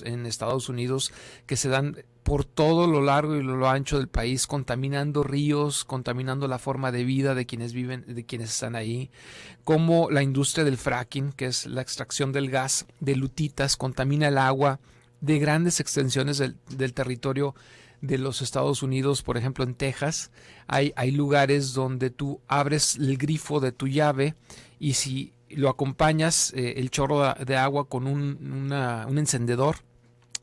en Estados Unidos que se dan por todo lo largo y lo ancho del país, contaminando ríos, contaminando la forma de vida de quienes viven, de quienes están ahí, como la industria del fracking, que es la extracción del gas de lutitas, contamina el agua de grandes extensiones del territorio de los Estados Unidos. Por ejemplo, en Texas hay lugares donde tú abres el grifo de tu llave y si lo acompañas el chorro de agua con un encendedor,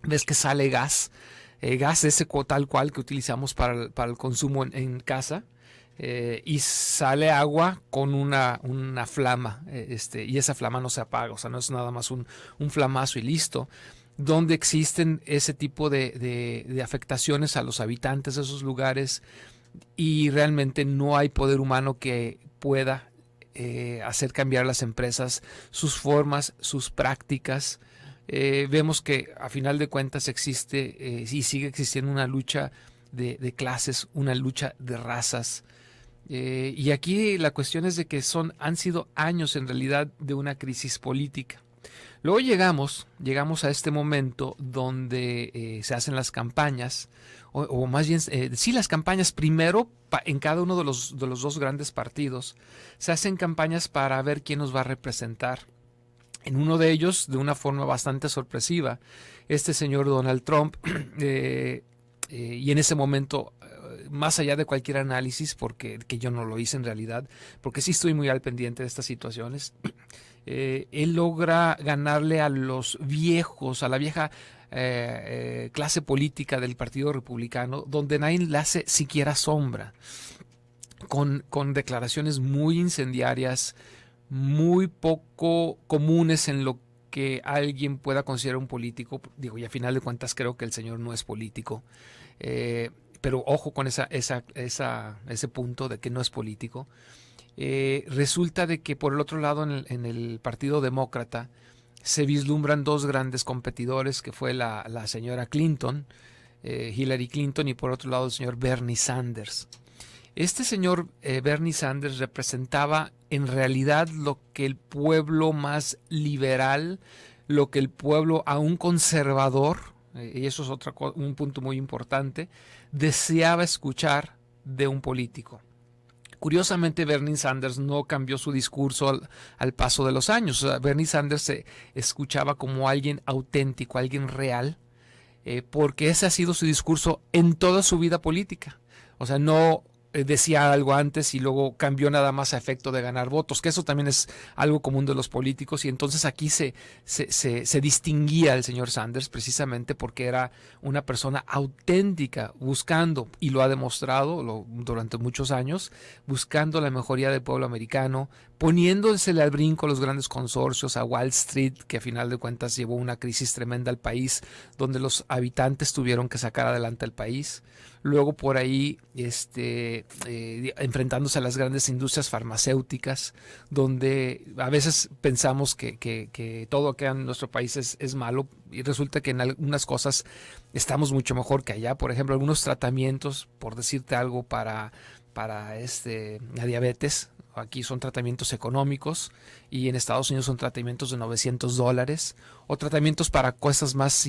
ves que sale gas, gas ese tal cual que utilizamos para el consumo en casa. Y sale agua con una flama, y esa flama no se apaga, o sea, no es nada más un flamazo y listo. Donde existen ese tipo de afectaciones a los habitantes de esos lugares y realmente no hay poder humano que pueda hacer cambiar las empresas, sus formas, sus prácticas. Vemos que a final de cuentas existe y sigue existiendo una lucha de clases, una lucha de razas. Y aquí la cuestión es de que han sido años en realidad de una crisis política. Luego llegamos a este momento donde se hacen las campañas, o más bien, sí, las campañas primero en cada uno de los dos grandes partidos. Se hacen campañas para ver quién nos va a representar. En uno de ellos, de una forma bastante sorpresiva, este señor Donald Trump, y en ese momento, más allá de cualquier análisis, porque que yo no lo hice en realidad, porque sí estoy muy al pendiente de estas situaciones, él logra ganarle a los viejos, a la vieja clase política del Partido Republicano, donde nadie le hace siquiera sombra, con declaraciones muy incendiarias, muy poco comunes en lo que alguien pueda considerar un político. Digo, y a final de cuentas creo que el señor no es político. Pero ojo con ese punto de que no es político. Resulta de que por el otro lado en el Partido Demócrata se vislumbran dos grandes competidores, que fue la señora Clinton, Hillary Clinton, y por otro lado el señor Bernie Sanders. Este señor Bernie Sanders representaba en realidad lo que el pueblo más liberal, lo que el pueblo aún conservador, y eso es un punto muy importante, deseaba escuchar de un político. Curiosamente, Bernie Sanders no cambió su discurso al paso de los años. O sea, Bernie Sanders se escuchaba como alguien auténtico, alguien real, porque ese ha sido su discurso en toda su vida política. O sea, no decía algo antes y luego cambió nada más a efecto de ganar votos, que eso también es algo común de los políticos, y entonces aquí se distinguía el señor Sanders precisamente porque era una persona auténtica, buscando, y lo ha demostrado durante muchos años, buscando la mejoría del pueblo americano, poniéndosele al brinco a los grandes consorcios, a Wall Street, que a final de cuentas llevó una crisis tremenda al país, donde los habitantes tuvieron que sacar adelante el país. Luego por ahí enfrentándose a las grandes industrias farmacéuticas, donde a veces pensamos que todo lo que hay en nuestro país es malo, y resulta que en algunas cosas estamos mucho mejor que allá. Por ejemplo, algunos tratamientos, por decirte algo, para la diabetes, aquí son tratamientos económicos, y en Estados Unidos son tratamientos de $900, o tratamientos para cosas más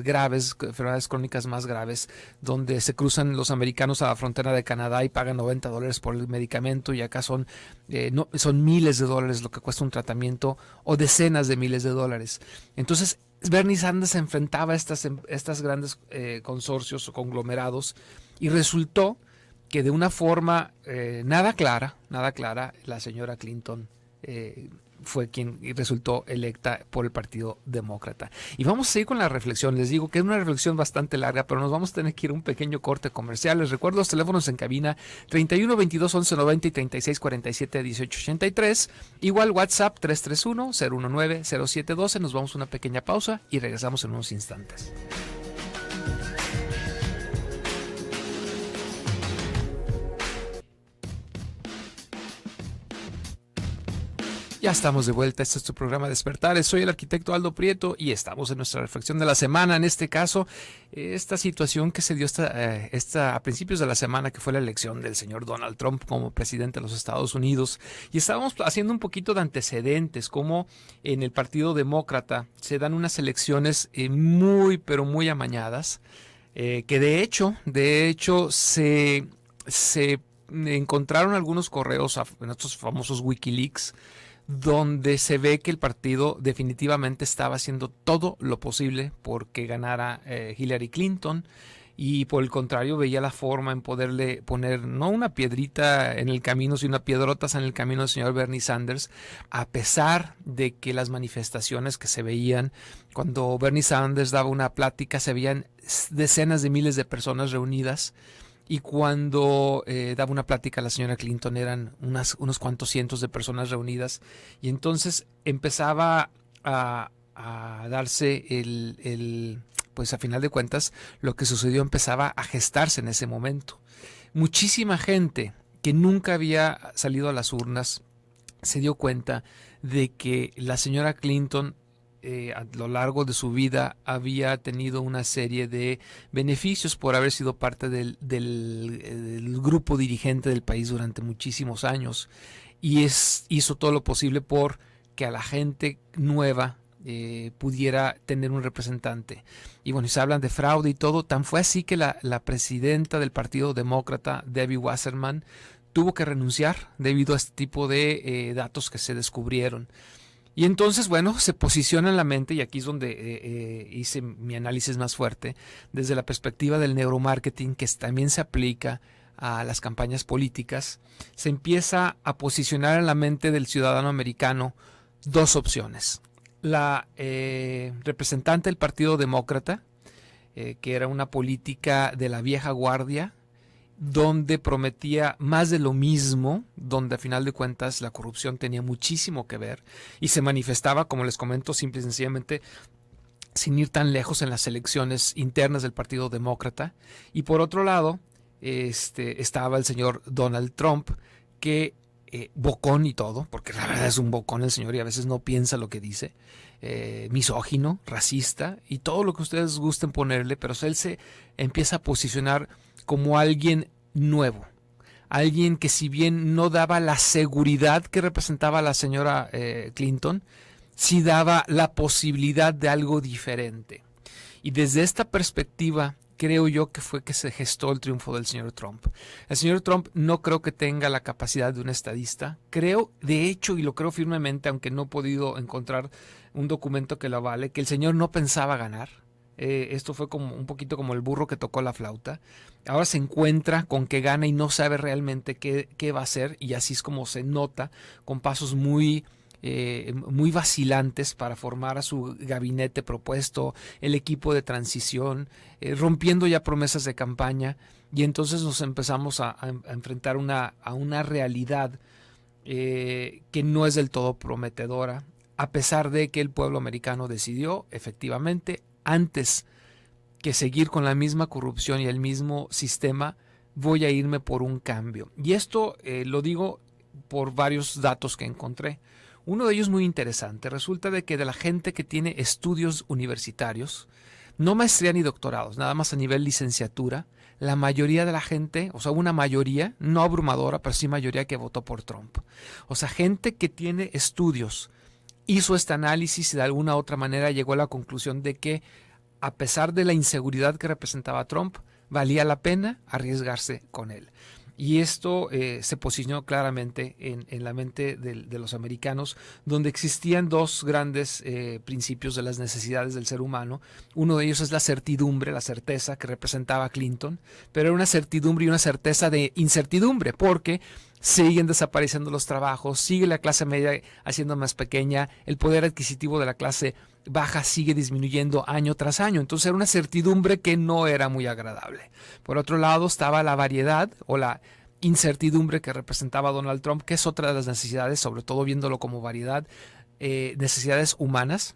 graves, enfermedades crónicas más graves, donde se cruzan los americanos a la frontera de Canadá y pagan $90 por el medicamento, y acá son miles de dólares lo que cuesta un tratamiento, o decenas de miles de dólares. Entonces Bernie Sanders se enfrentaba a estas grandes consorcios o conglomerados, y resultó que de una forma nada clara, la señora Clinton fue quien resultó electa por el Partido Demócrata. Y vamos a seguir con la reflexión. Les digo que es una reflexión bastante larga, pero nos vamos a tener que ir a un pequeño corte comercial. Les recuerdo los teléfonos en cabina: 31 22 11 90 y 36 47 18 83. Igual WhatsApp 331 019 0712. Nos vamos a una pequeña pausa y regresamos en unos instantes. Ya estamos de vuelta, este es tu programa Despertares, soy el arquitecto Aldo Prieto y estamos en nuestra reflexión de la semana, en este caso, esta situación que se dio a principios de la semana, que fue la elección del señor Donald Trump como presidente de los Estados Unidos, y estábamos haciendo un poquito de antecedentes, como en el Partido Demócrata se dan unas elecciones muy, pero muy amañadas, que de hecho se encontraron algunos correos en estos famosos Wikileaks, donde se ve que el partido definitivamente estaba haciendo todo lo posible porque ganara Hillary Clinton, y por el contrario veía la forma en poderle poner no una piedrita en el camino, sino una piedrotas en el camino del señor Bernie Sanders, a pesar de que las manifestaciones que se veían cuando Bernie Sanders daba una plática, se veían decenas de miles de personas reunidas. Y cuando daba una plática la señora Clinton eran unos cuantos cientos de personas reunidas. Y entonces empezaba a darse pues a final de cuentas, lo que sucedió empezaba a gestarse en ese momento. Muchísima gente que nunca había salido a las urnas se dio cuenta de que la señora Clinton a lo largo de su vida había tenido una serie de beneficios por haber sido parte del grupo dirigente del país durante muchísimos años, y hizo todo lo posible por que a la gente nueva pudiera tener un representante. Y bueno, se hablan de fraude y todo. Tan fue así que la presidenta del Partido Demócrata, Debbie Wasserman, tuvo que renunciar debido a este tipo de datos que se descubrieron. Y entonces, bueno, se posiciona en la mente, y aquí es donde hice mi análisis más fuerte, desde la perspectiva del neuromarketing, que también se aplica a las campañas políticas. Se empieza a posicionar en la mente del ciudadano americano dos opciones. La representante del Partido Demócrata, que era una política de la vieja guardia, donde prometía más de lo mismo, donde a final de cuentas la corrupción tenía muchísimo que ver y se manifestaba, como les comento, simple y sencillamente sin ir tan lejos en las elecciones internas del Partido Demócrata. Y por otro lado, estaba el señor Donald Trump, que bocón y todo, porque la verdad es un bocón el señor y a veces no piensa lo que dice, misógino, racista y todo lo que ustedes gusten ponerle, pero él se empieza a posicionar como alguien nuevo, alguien que, si bien no daba la seguridad que representaba la señora Clinton, sí daba la posibilidad de algo diferente. Y desde esta perspectiva creo yo que fue que se gestó el triunfo del señor Trump. El señor Trump no creo que tenga la capacidad de un estadista. Creo, de hecho, y lo creo firmemente, aunque no he podido encontrar un documento que lo avale, que el señor no pensaba ganar. Esto fue como un poquito como el burro que tocó la flauta. Ahora se encuentra con que gana y no sabe realmente qué va a hacer, y así es como se nota, con pasos muy vacilantes para formar a su gabinete propuesto, el equipo de transición, rompiendo ya promesas de campaña, y entonces nos empezamos a enfrentar a una realidad que no es del todo prometedora, a pesar de que el pueblo americano decidió efectivamente, antes que seguir con la misma corrupción y el mismo sistema, voy a irme por un cambio. Y esto lo digo por varios datos que encontré. Uno de ellos muy interesante. Resulta de que de la gente que tiene estudios universitarios, no maestría ni doctorados, nada más a nivel licenciatura, la mayoría de la gente, o sea, una mayoría, no abrumadora, pero sí mayoría, que votó por Trump. O sea, gente que tiene estudios, hizo este análisis y de alguna u otra manera llegó a la conclusión de que, a pesar de la inseguridad que representaba Trump, valía la pena arriesgarse con él. Y esto se posicionó claramente en la mente de los americanos, donde existían dos grandes principios de las necesidades del ser humano. Uno de ellos es la certidumbre, la certeza que representaba Clinton, pero era una certidumbre y una certeza de incertidumbre, porque siguen desapareciendo los trabajos, sigue la clase media haciendo más pequeña, el poder adquisitivo de la clase baja sigue disminuyendo año tras año. Entonces era una certidumbre que no era muy agradable. Por otro lado estaba la variedad o la incertidumbre que representaba Donald Trump, que es otra de las necesidades, sobre todo viéndolo como variedad, necesidades humanas,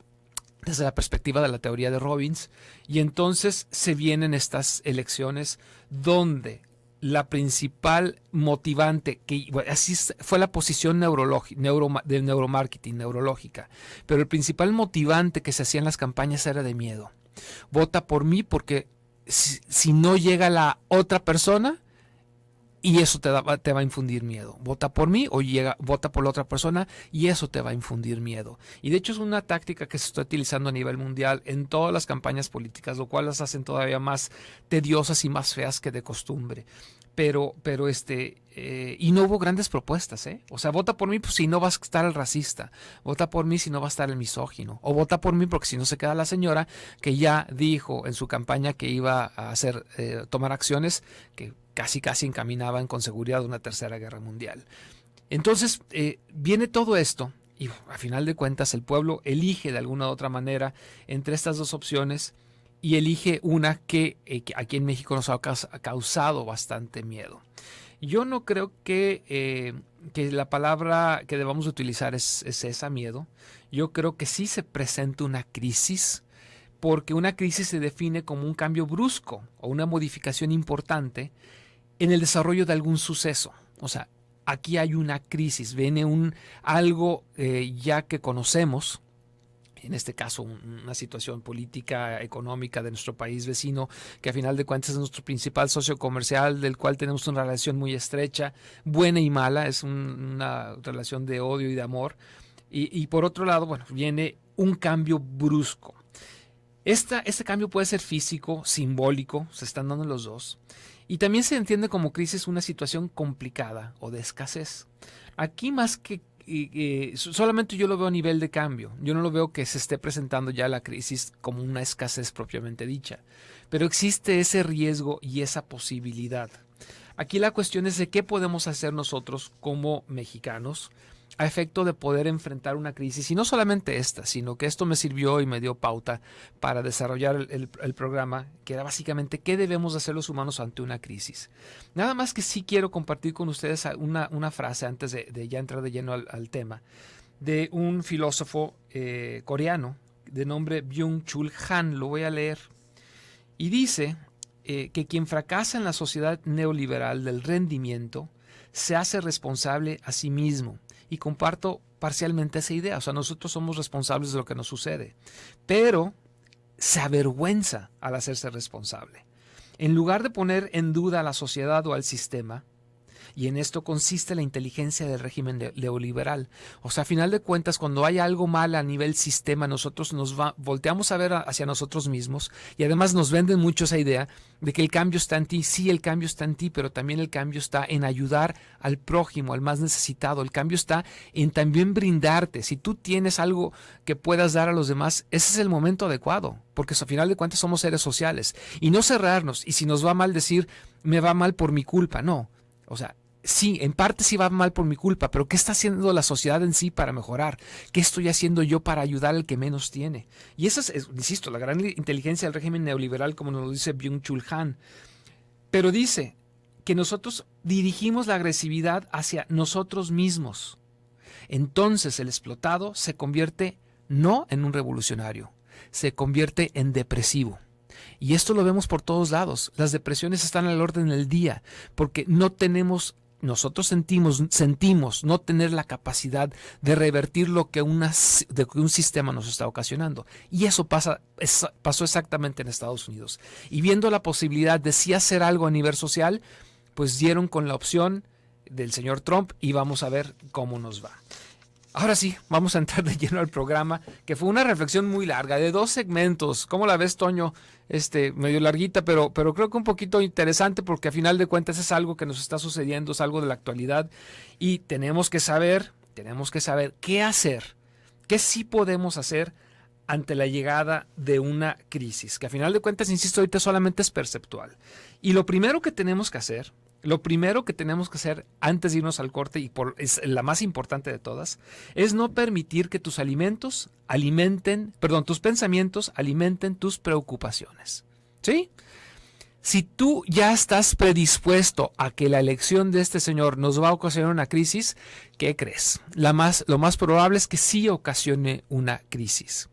desde la perspectiva de la teoría de Robbins. Y entonces se vienen estas elecciones donde la principal motivante, que bueno, así fue la posición del neuromarketing, neurológica, pero el principal motivante que se hacía en las campañas era de miedo. Vota por mí porque si no llega la otra persona, y eso te va a infundir miedo. Vota por mí o vota por la otra persona y eso te va a infundir miedo. Y de hecho es una táctica que se está utilizando a nivel mundial en todas las campañas políticas, lo cual las hacen todavía más tediosas y más feas que de costumbre. Pero y no hubo grandes propuestas, ¿eh? O sea, vota por mí pues, si no vas a estar el racista, vota por mí si no va a estar el misógino, o vota por mí porque si no se queda la señora que ya dijo en su campaña que iba a hacer, tomar acciones que casi encaminaban con seguridad a una tercera guerra mundial. Entonces viene todo esto y a final de cuentas el pueblo elige de alguna u otra manera entre estas dos opciones y elige una que aquí en México nos ha causado bastante miedo. Yo no creo que la palabra que debamos utilizar es esa, miedo. Yo creo que sí se presenta una crisis, porque una crisis se define como un cambio brusco o una modificación importante en el desarrollo de algún suceso. O sea, aquí hay una crisis, viene algo ya que conocemos, en este caso una situación política, económica de nuestro país vecino, que a final de cuentas es nuestro principal socio comercial, del cual tenemos una relación muy estrecha, buena y mala, es una relación de odio y de amor. Y por otro lado, bueno, viene un cambio brusco. Este cambio puede ser físico, simbólico, se están dando los dos. Y también se entiende como crisis una situación complicada o de escasez. Aquí más que solamente yo lo veo a nivel de cambio. Yo no lo veo que se esté presentando ya la crisis como una escasez propiamente dicha. Pero existe ese riesgo y esa posibilidad. Aquí la cuestión es de qué podemos hacer nosotros como mexicanos a efecto de poder enfrentar una crisis, y no solamente esta, sino que esto me sirvió y me dio pauta para desarrollar el programa, que era básicamente qué debemos hacer los humanos ante una crisis. Nada más que sí quiero compartir con ustedes una frase antes de ya entrar de lleno al tema, de un filósofo coreano de nombre Byung-Chul Han. Lo voy a leer. Y dice que quien fracasa en la sociedad neoliberal del rendimiento se hace responsable a sí mismo. Y comparto parcialmente esa idea. O sea, nosotros somos responsables de lo que nos sucede. Pero se avergüenza al hacerse responsable. En lugar de poner en duda a la sociedad o al sistema, y en esto consiste la inteligencia del régimen neoliberal. O sea, a final de cuentas, cuando hay algo mal a nivel sistema, nosotros volteamos a ver hacia nosotros mismos, y además nos venden mucho esa idea de que el cambio está en ti. Sí, el cambio está en ti, pero también el cambio está en ayudar al prójimo, al más necesitado. El cambio está en también brindarte. Si tú tienes algo que puedas dar a los demás, ese es el momento adecuado, porque a final de cuentas somos seres sociales. Y no cerrarnos, y si nos va mal decir, me va mal por mi culpa. No, o sea, sí, en parte sí va mal por mi culpa, pero ¿qué está haciendo la sociedad en sí para mejorar? ¿Qué estoy haciendo yo para ayudar al que menos tiene? Y esa es, insisto, la gran inteligencia del régimen neoliberal, como nos lo dice Byung-Chul Han. Pero dice que nosotros dirigimos la agresividad hacia nosotros mismos. Entonces el explotado se convierte no en un revolucionario, se convierte en depresivo. Y esto lo vemos por todos lados. Las depresiones están al orden del día porque nosotros sentimos no tener la capacidad de revertir lo que un sistema nos está ocasionando. Y eso pasó exactamente en Estados Unidos. Y viendo la posibilidad de sí hacer algo a nivel social, pues dieron con la opción del señor Trump y vamos a ver cómo nos va. Ahora sí, vamos a entrar de lleno al programa, que fue una reflexión muy larga, de 2 segmentos. ¿Cómo la ves, Toño? Medio larguita, pero creo que un poquito interesante, porque a final de cuentas es algo que nos está sucediendo, es algo de la actualidad, y tenemos que saber qué hacer, qué sí podemos hacer ante la llegada de una crisis, que a final de cuentas, insisto, ahorita solamente es perceptual. Y lo primero que tenemos que hacer antes de irnos al corte, y es la más importante de todas, es no permitir que tus pensamientos alimenten tus preocupaciones. ¿Sí? Si tú ya estás predispuesto a que la elección de este señor nos va a ocasionar una crisis, ¿qué crees? Lo más probable es que sí ocasione una crisis.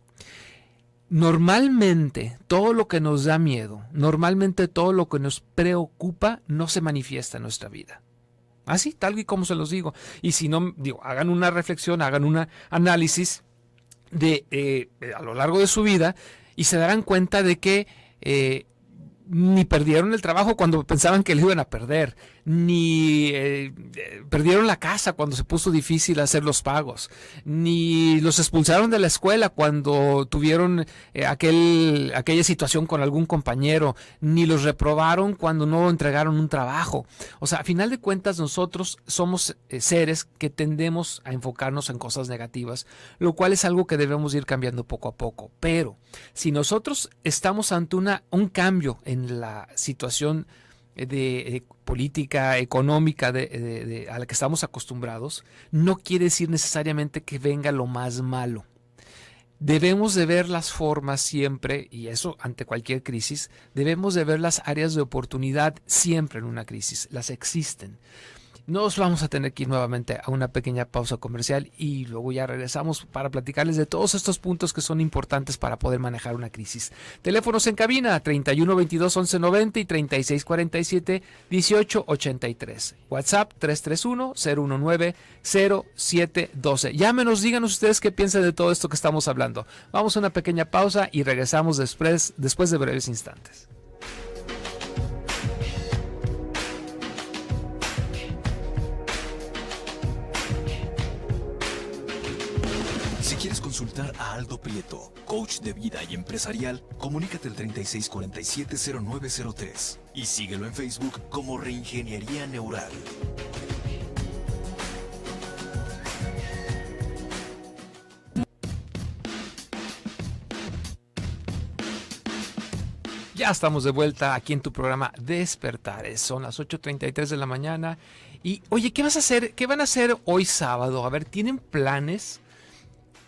Normalmente todo lo que nos da miedo, normalmente todo lo que nos preocupa no se manifiesta en nuestra vida. Así, tal y como se los digo. Y si no, digo, hagan una reflexión, hagan un análisis a lo largo de su vida y se darán cuenta de que ni perdieron el trabajo cuando pensaban que lo iban a perder, ni perdieron la casa cuando se puso difícil hacer los pagos, ni los expulsaron de la escuela cuando tuvieron aquella situación con algún compañero, ni los reprobaron cuando no entregaron un trabajo. O sea, a final de cuentas nosotros somos seres que tendemos a enfocarnos en cosas negativas, lo cual es algo que debemos ir cambiando poco a poco. Pero si nosotros estamos ante un cambio en la situación de política económica a la que estamos acostumbrados, no quiere decir necesariamente que venga lo más malo. Debemos de ver las formas siempre, y eso ante cualquier crisis, debemos de ver las áreas de oportunidad siempre en una crisis, las existen. Nos vamos a tener que ir nuevamente a una pequeña pausa comercial y luego ya regresamos para platicarles de todos estos puntos que son importantes para poder manejar una crisis. Teléfonos en cabina 31 22 11 90 y 36 47 18 83. WhatsApp 331 019 07 12. Llámenos, díganos ustedes qué piensan de todo esto que estamos hablando. Vamos a una pequeña pausa y regresamos después de breves instantes. Si quieres consultar a Aldo Prieto, coach de vida y empresarial, comunícate al 3647-0903 y síguelo en Facebook como Reingeniería Neural. Ya estamos de vuelta aquí en tu programa Despertares. Son las 8:33 de la mañana. Y oye, ¿qué vas a hacer? ¿Qué van a hacer hoy sábado? A ver, ¿tienen planes?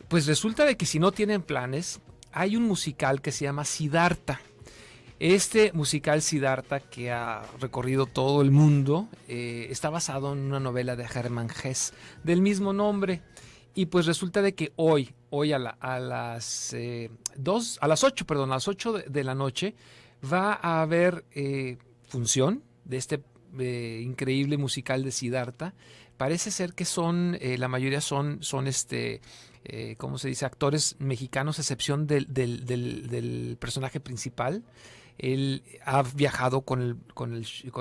Pues resulta de que si no tienen planes, hay un musical que se llama Siddhartha. Este musical Siddhartha, que ha recorrido todo el mundo, está basado en una novela de Hermann Hesse del mismo nombre. Y pues resulta de que hoy a las 8 de la noche, va a haber función de este increíble musical de Siddhartha. Parece ser que la mayoría son ¿cómo se dice? Actores mexicanos, a excepción del personaje principal. Él ha viajado con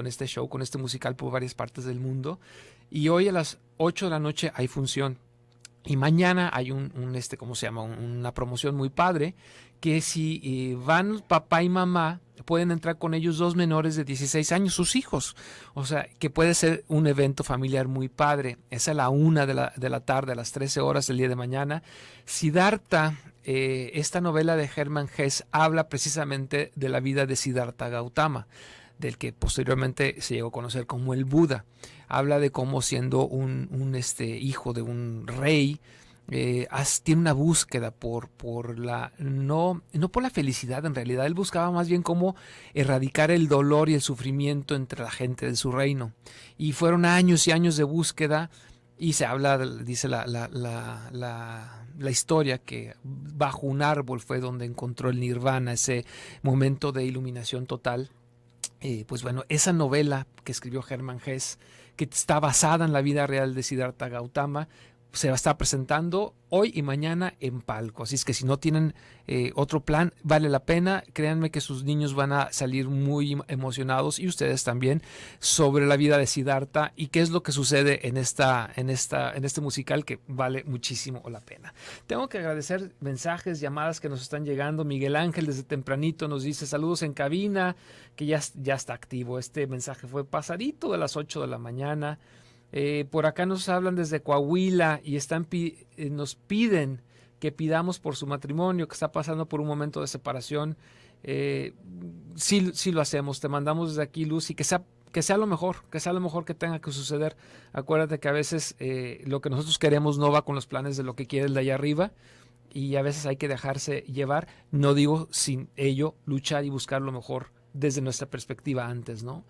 este show, con este musical por varias partes del mundo. Y hoy a las 8 de la noche hay función. Y mañana hay ¿cómo se llama? Una promoción muy padre, que si van papá y mamá, pueden entrar con ellos 2 menores de 16 años, sus hijos. O sea, que puede ser un evento familiar muy padre. Es a la 1 de la tarde, a las 13 horas del día de mañana. Siddhartha, esta novela de Hermann Hesse, habla precisamente de la vida de Siddhartha Gautama, del que posteriormente se llegó a conocer como el Buda. Habla de cómo, siendo un hijo de un rey, tiene una búsqueda no por la felicidad. En realidad él buscaba más bien cómo erradicar el dolor y el sufrimiento entre la gente de su reino. Y fueron años y años de búsqueda, y se habla, dice la historia, que bajo un árbol fue donde encontró el nirvana, ese momento de iluminación total. Pues bueno, esa novela que escribió Hermann Hesse, que está basada en la vida real de Siddhartha Gautama, se va a estar presentando hoy y mañana en palco. Así es que si no tienen otro plan, vale la pena. Créanme que sus niños van a salir muy emocionados, y ustedes también, sobre la vida de Siddhartha y qué es lo que sucede en este musical, que vale muchísimo la pena. Tengo que agradecer mensajes, llamadas que nos están llegando. Miguel Ángel desde tempranito nos dice saludos en cabina, que ya está activo. Este mensaje fue pasadito de las 8 de la mañana. Por acá nos hablan desde Coahuila y nos piden que pidamos por su matrimonio, que está pasando por un momento de separación. Sí lo hacemos. Te mandamos desde aquí luz, y que sea lo mejor, que tenga que suceder. Acuérdate que a veces lo que nosotros queremos no va con los planes de lo que quiere el de allá arriba, y a veces hay que dejarse llevar. No digo sin ello luchar y buscar lo mejor desde nuestra perspectiva antes, ¿no?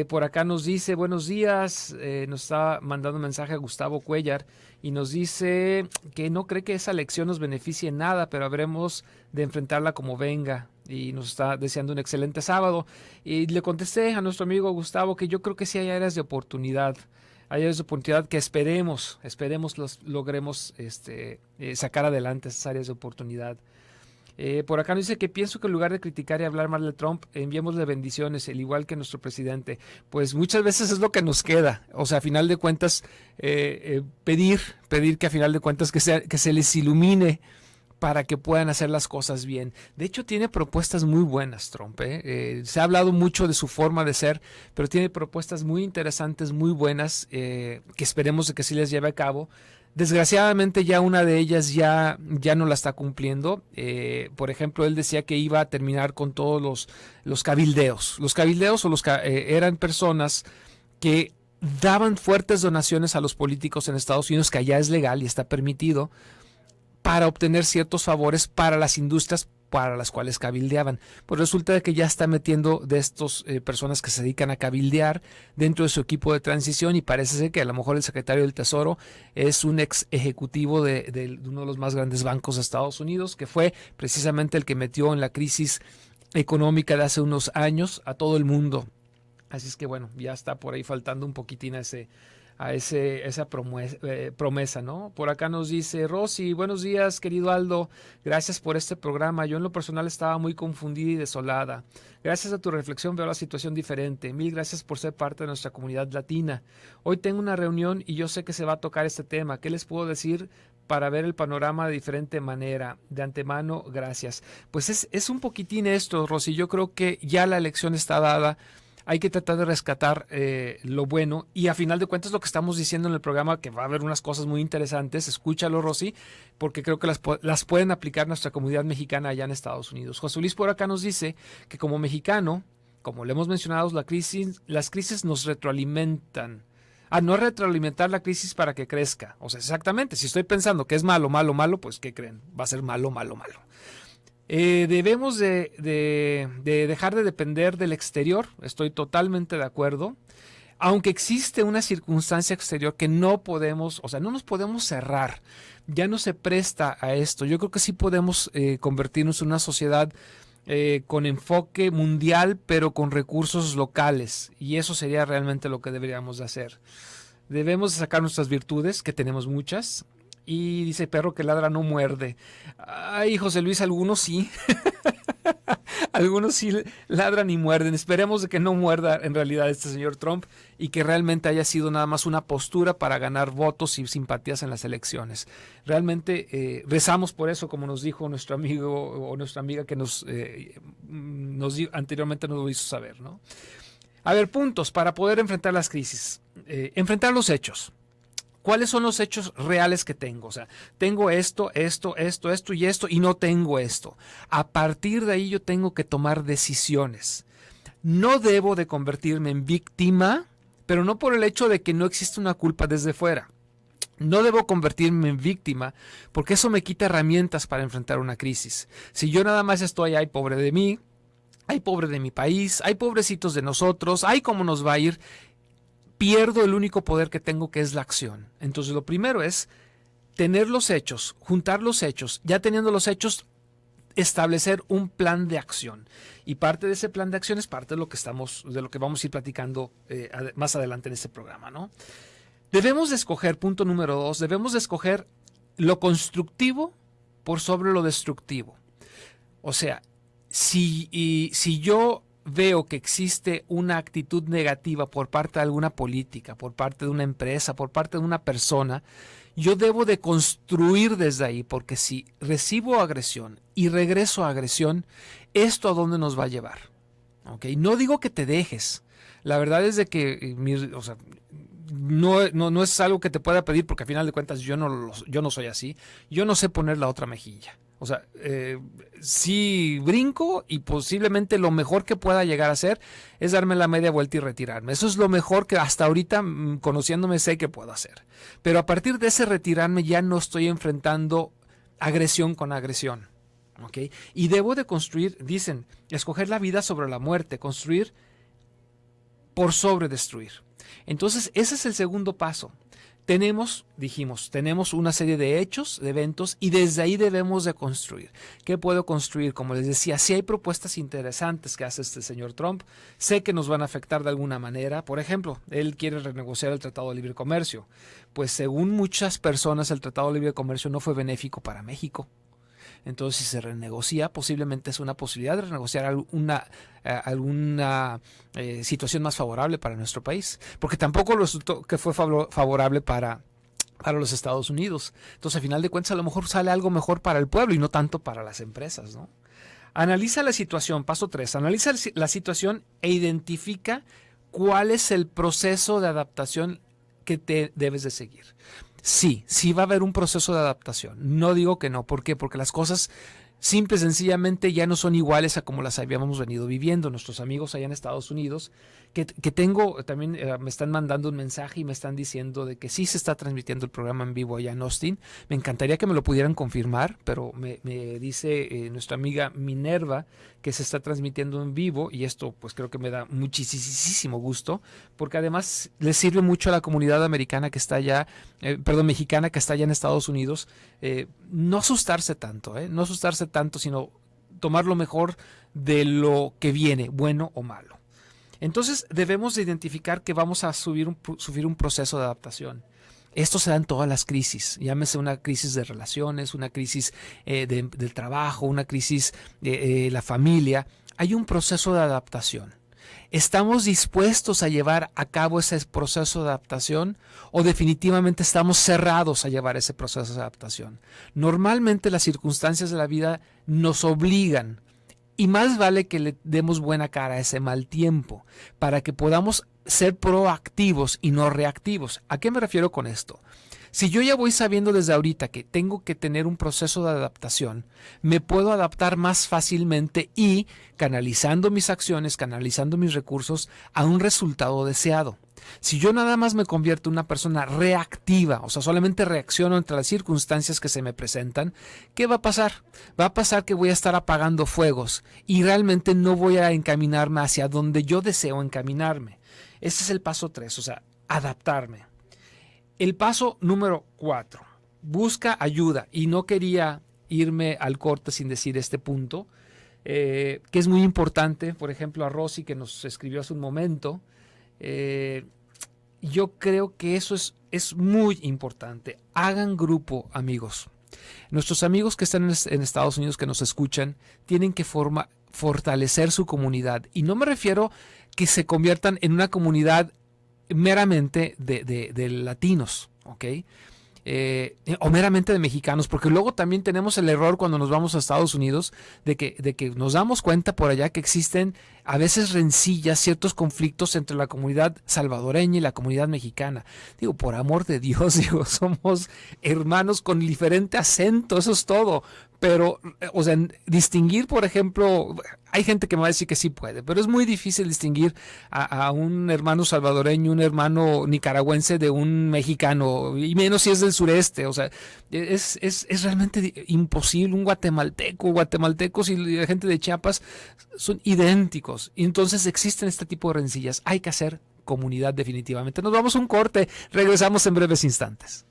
Por acá nos dice, buenos días, nos está mandando un mensaje a Gustavo Cuellar y nos dice que no cree que esa elección nos beneficie en nada, pero habremos de enfrentarla como venga y nos está deseando un excelente sábado. Y le contesté a nuestro amigo Gustavo que yo creo que sí hay áreas de oportunidad. Hay áreas de oportunidad que esperemos logremos sacar adelante esas áreas de oportunidad. Por acá nos dice que pienso que en lugar de criticar y hablar mal de Trump, enviémosle bendiciones, el igual que nuestro presidente. Pues muchas veces es lo que nos queda. O sea, a final de cuentas, pedir que a final de cuentas que se les ilumine para que puedan hacer las cosas bien. De hecho, tiene propuestas muy buenas, Trump. Se ha hablado mucho de su forma de ser, pero tiene propuestas muy interesantes, muy buenas, que esperemos de que sí les lleve a cabo. Desgraciadamente ya una de ellas ya no la está cumpliendo. Por ejemplo, él decía que iba a terminar con todos los cabildeos. Los cabildeos eran personas que daban fuertes donaciones a los políticos en Estados Unidos, que allá es legal y está permitido, para obtener ciertos favores para las industrias para las cuales cabildeaban. Pues resulta que ya está metiendo de estos personas que se dedican a cabildear dentro de su equipo de transición, y parece ser que a lo mejor el secretario del Tesoro es un ex ejecutivo de uno de los más grandes bancos de Estados Unidos, que fue precisamente el que metió en la crisis económica de hace unos años a todo el mundo. Así es que bueno, ya está por ahí faltando un poquitín a esa promesa, ¿no? Por acá nos dice Rosy, buenos días, querido Aldo, gracias por este programa. Yo en lo personal estaba muy confundida y desolada. Gracias a tu reflexión veo la situación diferente. Mil gracias por ser parte de nuestra comunidad latina. Hoy tengo una reunión y yo sé que se va a tocar este tema. ¿Qué les puedo decir para ver el panorama de diferente manera? De antemano, gracias. Pues es un poquitín esto, Rosy. Yo creo que ya la elección está dada. Hay que tratar de rescatar lo bueno, y a final de cuentas lo que estamos diciendo en el programa, que va a haber unas cosas muy interesantes. Escúchalo, Rosy, porque creo que las pueden aplicar nuestra comunidad mexicana allá en Estados Unidos. José Luis por acá nos dice que como mexicano, como le hemos mencionado, las crisis nos retroalimentan. No retroalimentar la crisis para que crezca. O sea, exactamente, si estoy pensando que es malo, malo, malo, pues ¿qué creen? Va a ser malo, malo, malo. Debemos de dejar de depender del exterior, estoy totalmente de acuerdo, aunque existe una circunstancia exterior que no podemos, o sea, no nos podemos cerrar, ya no se presta a esto. Yo creo que sí podemos convertirnos en una sociedad con enfoque mundial, pero con recursos locales, y eso sería realmente lo que deberíamos de hacer. Debemos de sacar nuestras virtudes, que tenemos muchas. Y dice, perro que ladra no muerde. Ay, José Luis, algunos sí. Algunos sí ladran y muerden. Esperemos de que no muerda en realidad este señor Trump, y que realmente haya sido nada más una postura para ganar votos y simpatías en las elecciones. Realmente rezamos por eso, como nos dijo nuestro amigo o nuestra amiga que anteriormente nos lo hizo saber, ¿no? A ver, puntos para poder enfrentar las crisis. Enfrentar los hechos. ¿Cuáles son los hechos reales que tengo? O sea, tengo esto y esto, y no tengo esto. A partir de ahí yo tengo que tomar decisiones. No debo de convertirme en víctima, pero no por el hecho de que no existe una culpa desde fuera. No debo convertirme en víctima, porque eso me quita herramientas para enfrentar una crisis. Si yo nada más estoy, ay, pobre de mí, ay, pobre de mi país, ay, pobrecitos de nosotros, ay, cómo nos va a ir, pierdo el único poder que tengo, que es la acción. Entonces lo primero es tener los hechos, juntar los hechos. Ya teniendo los hechos, establecer un plan de acción. Y parte de ese plan de acción es parte de lo que vamos a ir platicando más adelante en este programa, ¿no? Debemos de escoger, punto número 2, debemos de escoger lo constructivo por sobre lo destructivo. O sea, si yo veo que existe una actitud negativa por parte de alguna política, por parte de una empresa, por parte de una persona, yo debo de construir desde ahí, porque si recibo agresión y regreso a agresión, ¿esto a dónde nos va a llevar? ¿Okay? No digo que te dejes. La verdad es de que no es algo que te pueda pedir, porque al final de cuentas yo no soy así. Yo no sé poner la otra mejilla. O sea, sí brinco, y posiblemente lo mejor que pueda llegar a hacer es darme la media vuelta y retirarme. Eso es lo mejor que hasta ahorita, conociéndome, sé que puedo hacer. Pero a partir de ese retirarme ya no estoy enfrentando agresión con agresión. ¿Okay? Y debo de construir, dicen, escoger la vida sobre la muerte, construir por sobredestruir. Entonces, ese es el segundo paso. Tenemos una serie de hechos, de eventos, y desde ahí debemos de construir. ¿Qué puedo construir? Como les decía, si hay propuestas interesantes que hace este señor Trump, sé que nos van a afectar de alguna manera. Por ejemplo, él quiere renegociar el Tratado de Libre Comercio. Pues según muchas personas, el Tratado de Libre Comercio no fue benéfico para México. Entonces, si se renegocia, posiblemente es una posibilidad de renegociar alguna situación más favorable para nuestro país, porque tampoco resultó que fue favorable para los Estados Unidos. Entonces, a final de cuentas, a lo mejor sale algo mejor para el pueblo y no tanto para las empresas, ¿no? Analiza la situación, paso 3, analiza la situación e identifica cuál es el proceso de adaptación que te debes de seguir. Sí va a haber un proceso de adaptación. No digo que no. ¿Por qué? Porque las cosas simple y sencillamente ya no son iguales a como las habíamos venido viviendo. Nuestros amigos allá en Estados Unidos, que tengo también, me están mandando un mensaje y me están diciendo de que sí se está transmitiendo el programa en vivo allá en Austin. Me encantaría que me lo pudieran confirmar, pero me dice nuestra amiga Minerva que se está transmitiendo en vivo, y esto pues creo que me da muchísimo gusto, porque además les sirve mucho a la comunidad americana que está allá, mexicana que está allá en Estados Unidos, no asustarse tanto, sino tomar lo mejor de lo que viene, bueno o malo. Entonces debemos de identificar que vamos a sufrir un proceso de adaptación. Esto se da en todas las crisis, llámese una crisis de relaciones, una crisis del trabajo, una crisis de la familia. Hay un proceso de adaptación. ¿Estamos dispuestos a llevar a cabo ese proceso de adaptación o definitivamente estamos cerrados a llevar ese proceso de adaptación? Normalmente las circunstancias de la vida nos obligan, y más vale que le demos buena cara a ese mal tiempo para que podamos ser proactivos y no reactivos. ¿A qué me refiero con esto? Si yo ya voy sabiendo desde ahorita que tengo que tener un proceso de adaptación, me puedo adaptar más fácilmente y canalizando mis acciones, canalizando mis recursos a un resultado deseado. Si yo nada más me convierto en una persona reactiva, o sea, solamente reacciono ante las circunstancias que se me presentan, ¿qué va a pasar? Va a pasar que voy a estar apagando fuegos y realmente no voy a encaminarme hacia donde yo deseo encaminarme. Ese es el paso 3, o sea, adaptarme. El paso número 4, busca ayuda. Y no quería irme al corte sin decir este punto, que es muy importante. Por ejemplo, a Rosy, que nos escribió hace un momento, yo creo que eso es muy importante. Hagan grupo, amigos. Nuestros amigos que están en Estados Unidos, que nos escuchan, tienen que fortalecer su comunidad. Y no me refiero que se conviertan en una comunidad meramente de latinos, ¿ok? O meramente de mexicanos, porque luego también tenemos el error cuando nos vamos a Estados Unidos de que nos damos cuenta por allá que existen a veces rencillas, ciertos conflictos entre la comunidad salvadoreña y la comunidad mexicana. Digo, por amor de Dios, somos hermanos con diferente acento, eso es todo. Pero, o sea, distinguir, por ejemplo, hay gente que me va a decir que sí puede, pero es muy difícil distinguir a un hermano salvadoreño, un hermano nicaragüense de un mexicano, y menos si es del sureste. O sea, es realmente imposible. Un guatemaltecos y la gente de Chiapas son idénticos. Y entonces existen este tipo de rencillas. Hay que hacer comunidad definitivamente. Nos vamos a un corte, regresamos en breves instantes.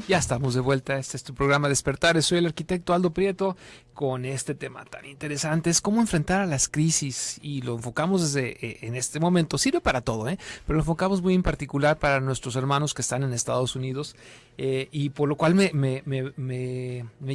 Ya estamos de vuelta, este es tu programa Despertares, soy el arquitecto Aldo Prieto con este tema tan interesante, es cómo enfrentar a las crisis, y lo enfocamos desde en este momento, sirve para todo, pero lo enfocamos muy en particular para nuestros hermanos que están en Estados Unidos, y por lo cual me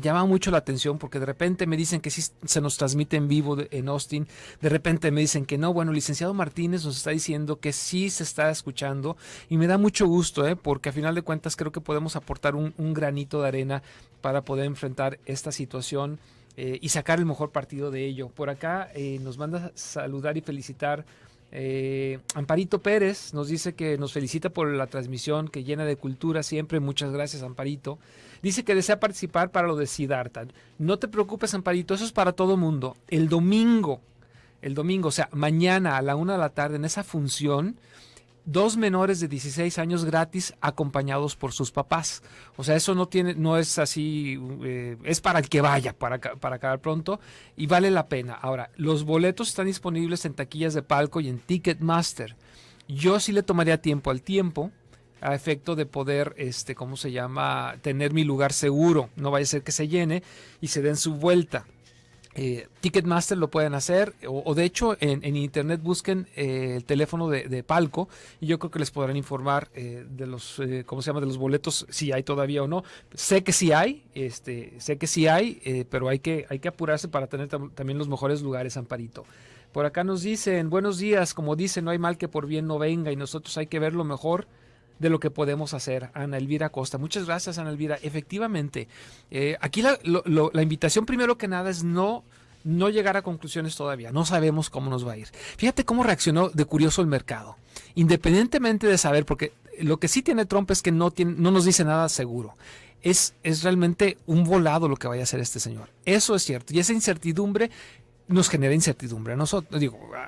llama mucho la atención, porque de repente me dicen que sí se nos transmite en vivo en Austin, de repente me dicen que no. Bueno, el licenciado Martínez nos está diciendo que sí se está escuchando, y me da mucho gusto, porque a final de cuentas creo que podemos aportar un granito de arena para poder enfrentar esta situación y sacar el mejor partido de ello. Por acá nos manda saludar y felicitar Amparito Pérez, nos dice que nos felicita por la transmisión que llena de cultura siempre. Muchas gracias, Amparito. Dice que desea participar para lo de Siddhartha. No te preocupes, Amparito, eso es para todo mundo. El domingo, o sea, mañana a la 1 de la tarde, en esa función, 2 menores de 16 años gratis acompañados por sus papás. O sea, eso no es así, es para el que vaya, para acabar pronto, y vale la pena. Ahora, los boletos están disponibles en taquillas de palco y en Ticketmaster. Yo sí le tomaría tiempo al tiempo, a efecto de poder, ¿cómo se llama?, tener mi lugar seguro. No vaya a ser que se llene y se den su vuelta. Ticketmaster lo pueden hacer, o de hecho en internet busquen el teléfono de palco, y yo creo que les podrán informar de los ¿cómo se llama?, de los boletos, si hay todavía o no. Sé que sí hay, pero hay que apurarse para tener también los mejores lugares, Amparito. Por acá nos dicen, buenos días, como dicen, no hay mal que por bien no venga, y nosotros hay que ver lo mejor de lo que podemos hacer. Ana Elvira Costa, muchas gracias, Ana Elvira. Efectivamente, aquí la invitación primero que nada es no llegar a conclusiones todavía. No sabemos cómo nos va a ir. Fíjate cómo reaccionó de curioso el mercado, independientemente de saber, porque lo que sí tiene Trump es que no nos dice nada seguro. Es realmente un volado lo que vaya a hacer este señor. Eso es cierto, y esa incertidumbre nos genera incertidumbre a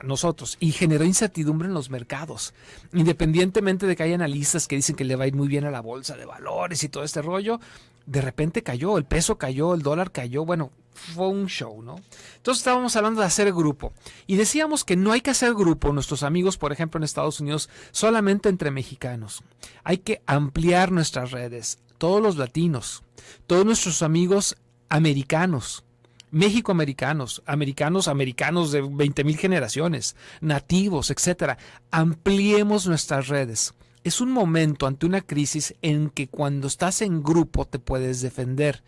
nosotros, y generó incertidumbre en los mercados, independientemente de que hay analistas que dicen que le va a ir muy bien a la bolsa de valores y todo este rollo. De repente cayó, el peso cayó, el dólar cayó, bueno, fue un show, ¿no? Entonces estábamos hablando de hacer grupo, y decíamos que no hay que hacer grupo, nuestros amigos, por ejemplo, en Estados Unidos, solamente entre mexicanos. Hay que ampliar nuestras redes, todos los latinos, todos nuestros amigos americanos, México-americanos, americanos de 20,000 generaciones, nativos, etcétera. Ampliemos nuestras redes. Es un momento ante una crisis en que cuando estás en grupo te puedes defender.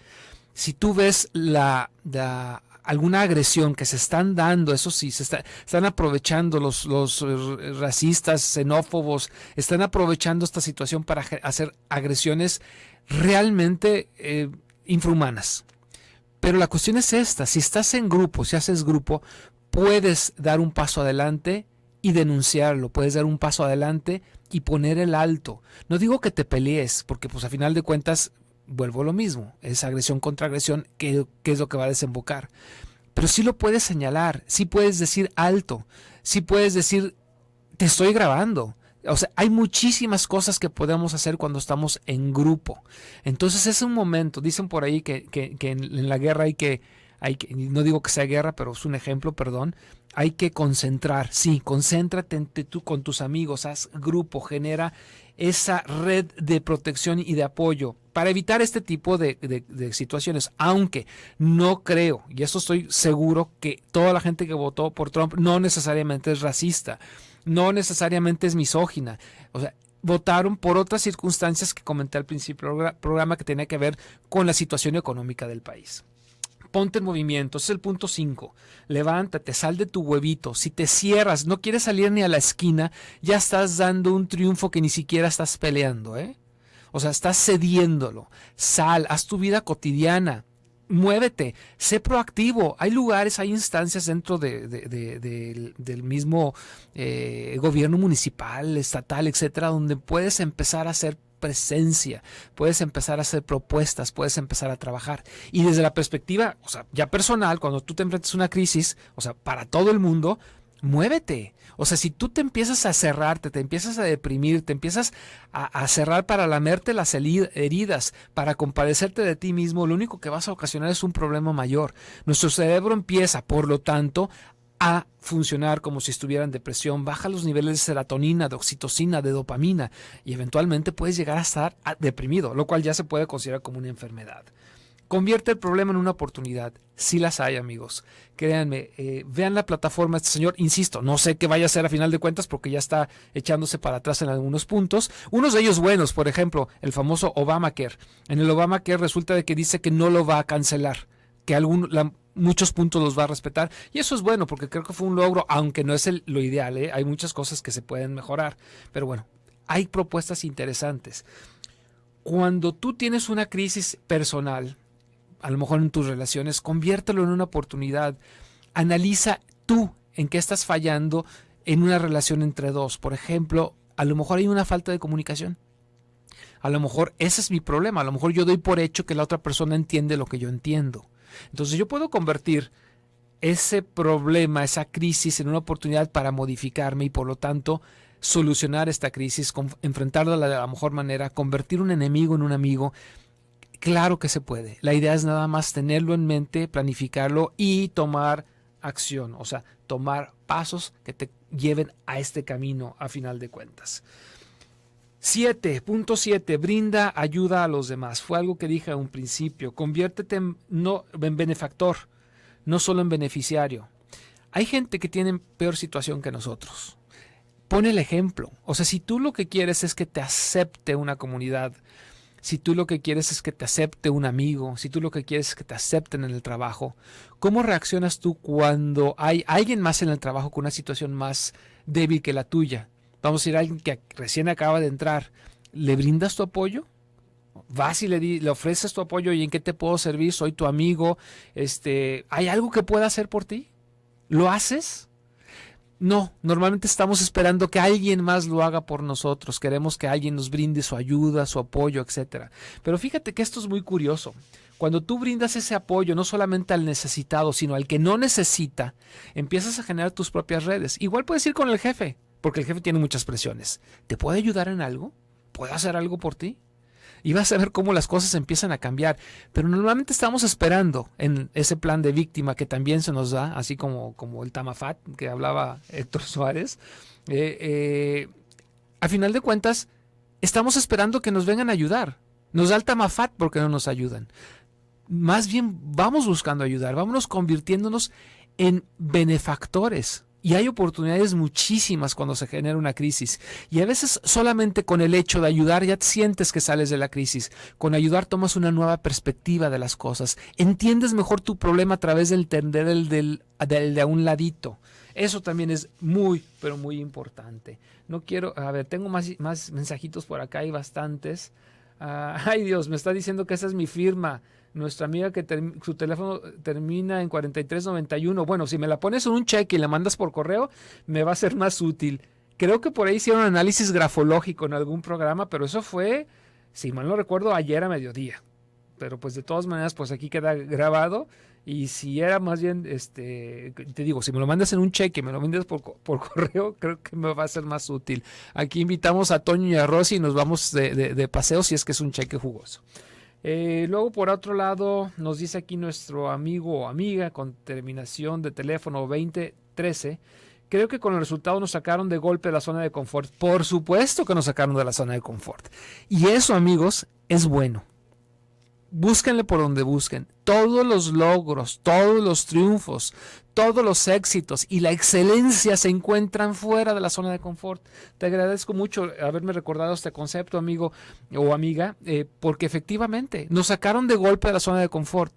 Si tú ves alguna agresión que se están dando, eso sí, están aprovechando los racistas, xenófobos, están aprovechando esta situación para hacer agresiones realmente infrahumanas. Pero la cuestión es esta: si estás en grupo, si haces grupo, puedes dar un paso adelante y denunciarlo, puedes dar un paso adelante y poner el alto. No digo que te pelees, porque pues a final de cuentas vuelvo a lo mismo, es agresión contra agresión, que es lo que va a desembocar. Pero sí lo puedes señalar, sí puedes decir alto, sí puedes decir te estoy grabando. O sea, hay muchísimas cosas que podemos hacer cuando estamos en grupo. Entonces es un momento, dicen por ahí que en la guerra hay que, no digo que sea guerra, pero es un ejemplo, perdón, hay que concentrar. Sí, concéntrate tú con tus amigos, haz grupo, genera esa red de protección y de apoyo para evitar este tipo de situaciones. Aunque no creo, y eso estoy seguro, que toda la gente que votó por Trump no necesariamente es racista, no necesariamente es misógina. O sea, votaron por otras circunstancias que comenté al principio del programa, que tenía que ver con la situación económica del país. Ponte en movimiento, ese es el punto 5. Levántate, sal de tu huevito. Si te cierras, no quieres salir ni a la esquina, ya estás dando un triunfo que ni siquiera estás peleando, ¿eh? O sea, estás cediéndolo. Sal, haz tu vida cotidiana. Muévete, sé proactivo. Hay lugares, hay instancias dentro del mismo gobierno municipal, estatal, etcétera, donde puedes empezar a hacer presencia, puedes empezar a hacer propuestas, puedes empezar a trabajar. Y desde la perspectiva, o sea, ya personal, cuando tú te enfrentas a una crisis, o sea, para todo el mundo, muévete. O sea, si tú te empiezas a cerrarte, te empiezas a deprimir, te empiezas a cerrar para lamerte las heridas, para compadecerte de ti mismo, lo único que vas a ocasionar es un problema mayor. Nuestro cerebro empieza, por lo tanto, a funcionar como si estuviera en depresión, baja los niveles de serotonina, de oxitocina, de dopamina, y eventualmente puedes llegar a estar deprimido, lo cual ya se puede considerar como una enfermedad. Convierte el problema en una oportunidad. Sí las hay, amigos. Créanme, vean la plataforma de este señor. Insisto, no sé qué vaya a hacer a final de cuentas, porque ya está echándose para atrás en algunos puntos. Unos de ellos buenos, por ejemplo, el famoso Obamacare. En el Obamacare resulta de que dice que no lo va a cancelar, que muchos puntos los va a respetar, y eso es bueno, porque creo que fue un logro, aunque no es lo ideal, ¿eh? Hay muchas cosas que se pueden mejorar, pero bueno, hay propuestas interesantes. Cuando tú tienes una crisis personal, a lo mejor en tus relaciones, conviértelo en una oportunidad. Analiza tú en qué estás fallando en una relación entre dos. Por ejemplo, a lo mejor hay una falta de comunicación. A lo mejor ese es mi problema. A lo mejor yo doy por hecho que la otra persona entiende lo que yo entiendo. Entonces yo puedo convertir ese problema, esa crisis, en una oportunidad para modificarme y por lo tanto solucionar esta crisis, enfrentarla de la mejor manera, convertir un enemigo en un amigo. Claro que se puede. La idea es nada más tenerlo en mente, planificarlo y tomar acción, o sea, tomar pasos que te lleven a este camino a final de cuentas. 7.7. Brinda ayuda a los demás. Fue algo que dije a un principio. Conviértete en benefactor, no solo en beneficiario. Hay gente que tiene peor situación que nosotros. Pon el ejemplo. O sea, si tú lo que quieres es que te acepte una comunidad, si tú lo que quieres es que te acepte un amigo, si tú lo que quieres es que te acepten en el trabajo, ¿cómo reaccionas tú cuando hay alguien más en el trabajo con una situación más débil que la tuya? Vamos a decir, alguien que recién acaba de entrar, ¿le brindas tu apoyo? Vas y le ofreces tu apoyo. ¿Y en qué te puedo servir? Soy tu amigo. ¿Hay algo que pueda hacer por ti? ¿Lo haces? No, normalmente estamos esperando que alguien más lo haga por nosotros. Queremos que alguien nos brinde su ayuda, su apoyo, etcétera. Pero fíjate que esto es muy curioso. Cuando tú brindas ese apoyo no solamente al necesitado, sino al que no necesita, empiezas a generar tus propias redes. Igual puedes ir con el jefe, porque el jefe tiene muchas presiones. ¿Te puede ayudar en algo? ¿Puede hacer algo por ti? Y vas a ver cómo las cosas empiezan a cambiar. Pero normalmente estamos esperando en ese plan de víctima que también se nos da, así como el Tamafat que hablaba Héctor Suárez. A final de cuentas, estamos esperando que nos vengan a ayudar. Nos da el Tamafat porque no nos ayudan. Más bien vamos buscando ayudar, vámonos convirtiéndonos en benefactores. Y hay oportunidades muchísimas cuando se genera una crisis. Y a veces solamente con el hecho de ayudar ya sientes que sales de la crisis. Con ayudar tomas una nueva perspectiva de las cosas. Entiendes mejor tu problema a través de entender el de a un ladito. Eso también es muy, pero muy importante. No quiero, a ver, tengo más mensajitos por acá, hay bastantes. Ay Dios, me está diciendo que esa es mi firma. Nuestra amiga que su teléfono termina en 4391. Bueno, si me la pones en un cheque y la mandas por correo, me va a ser más útil. Creo que por ahí hicieron análisis grafológico en algún programa, pero eso fue, si mal no recuerdo, ayer a mediodía. Pero pues de todas maneras, pues aquí queda grabado. Y si era más bien, te digo, si me lo mandas en un cheque, me lo mandas por correo, creo que me va a ser más útil. Aquí invitamos a Toño y a Rosy y nos vamos de paseo si es que es un cheque jugoso. Luego por otro lado nos dice aquí nuestro amigo o amiga con terminación de teléfono 2013, creo que con el resultado nos sacaron de golpe de la zona de confort. Por supuesto que nos sacaron de la zona de confort. Y eso, amigos, es bueno. Búsquenle por donde busquen. Todos los logros, todos los triunfos, todos los éxitos y la excelencia se encuentran fuera de la zona de confort. Te agradezco mucho haberme recordado este concepto, amigo o amiga, porque efectivamente nos sacaron de golpe de la zona de confort.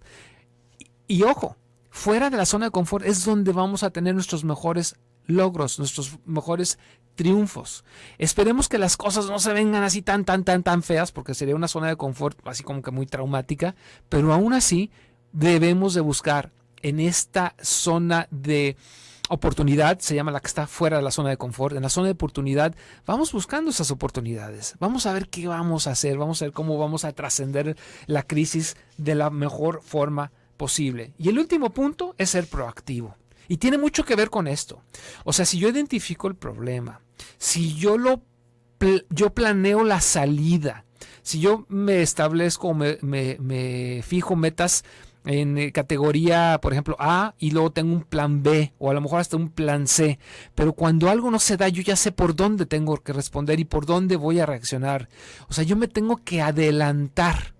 Y ojo, fuera de la zona de confort es donde vamos a tener nuestros mejores logros, nuestros mejores triunfos. Esperemos que las cosas no se vengan así tan feas, porque sería una zona de confort así como que muy traumática, pero aún así debemos de buscar en esta zona de oportunidad, se llama la que está fuera de la zona de confort. En la zona de oportunidad vamos buscando esas oportunidades, vamos a ver qué vamos a hacer, vamos a ver cómo vamos a trascender la crisis de la mejor forma posible. Y el último punto es ser proactivo. Y tiene mucho que ver con esto. O sea, si yo identifico el problema, si yo planeo la salida, si yo me establezco, me fijo metas en categoría, por ejemplo, A, y luego tengo un plan B, o a lo mejor hasta un plan C, pero cuando algo no se da, yo ya sé por dónde tengo que responder y por dónde voy a reaccionar. O sea, yo me tengo que adelantar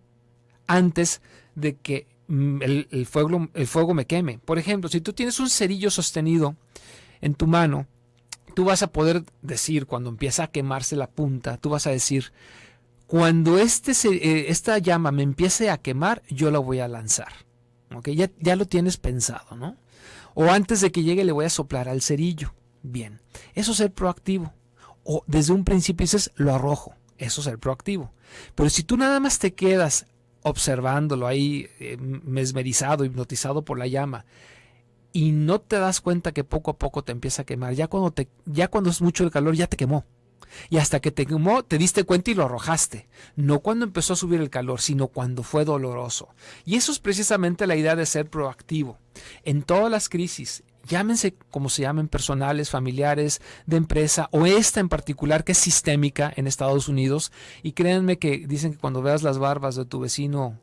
antes de que el fuego me queme. Por ejemplo, si tú tienes un cerillo sostenido en tu mano, tú vas a poder decir, cuando empieza a quemarse la punta, tú vas a decir, cuando esta llama me empiece a quemar, yo la voy a lanzar. ¿Okay? Ya lo tienes pensado, ¿no? O antes de que llegue le voy a soplar al cerillo. Bien, eso es ser proactivo. O desde un principio dices, lo arrojo. Eso es ser proactivo. Pero si tú nada más te quedas observándolo ahí, mesmerizado, hipnotizado por la llama, y no te das cuenta que poco a poco te empieza a quemar, ya cuando es mucho el calor ya te quemó, y hasta que te quemó te diste cuenta y lo arrojaste, no cuando empezó a subir el calor, sino cuando fue doloroso. Y eso es precisamente la idea de ser proactivo en todas las crisis. llámense como se llamen, personales, familiares, de empresa, o esta en particular que es sistémica en Estados Unidos. Y créanme que dicen que cuando veas las barbas de tu vecino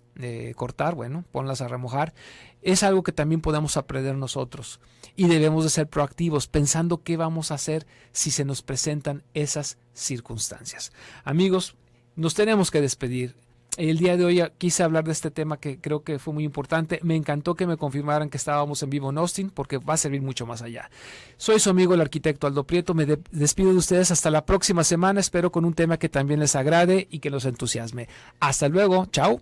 cortar, bueno, ponlas a remojar. Es algo que también podemos aprender nosotros y debemos de ser proactivos pensando qué vamos a hacer si se nos presentan esas circunstancias. Amigos, nos tenemos que despedir. El día de hoy quise hablar de este tema que creo que fue muy importante. Me encantó que me confirmaran que estábamos en vivo en Austin porque va a servir mucho más allá. Soy su amigo el arquitecto Aldo Prieto. Me despido de ustedes hasta la próxima semana. Espero con un tema que también les agrade y que los entusiasme. Hasta luego. Chao.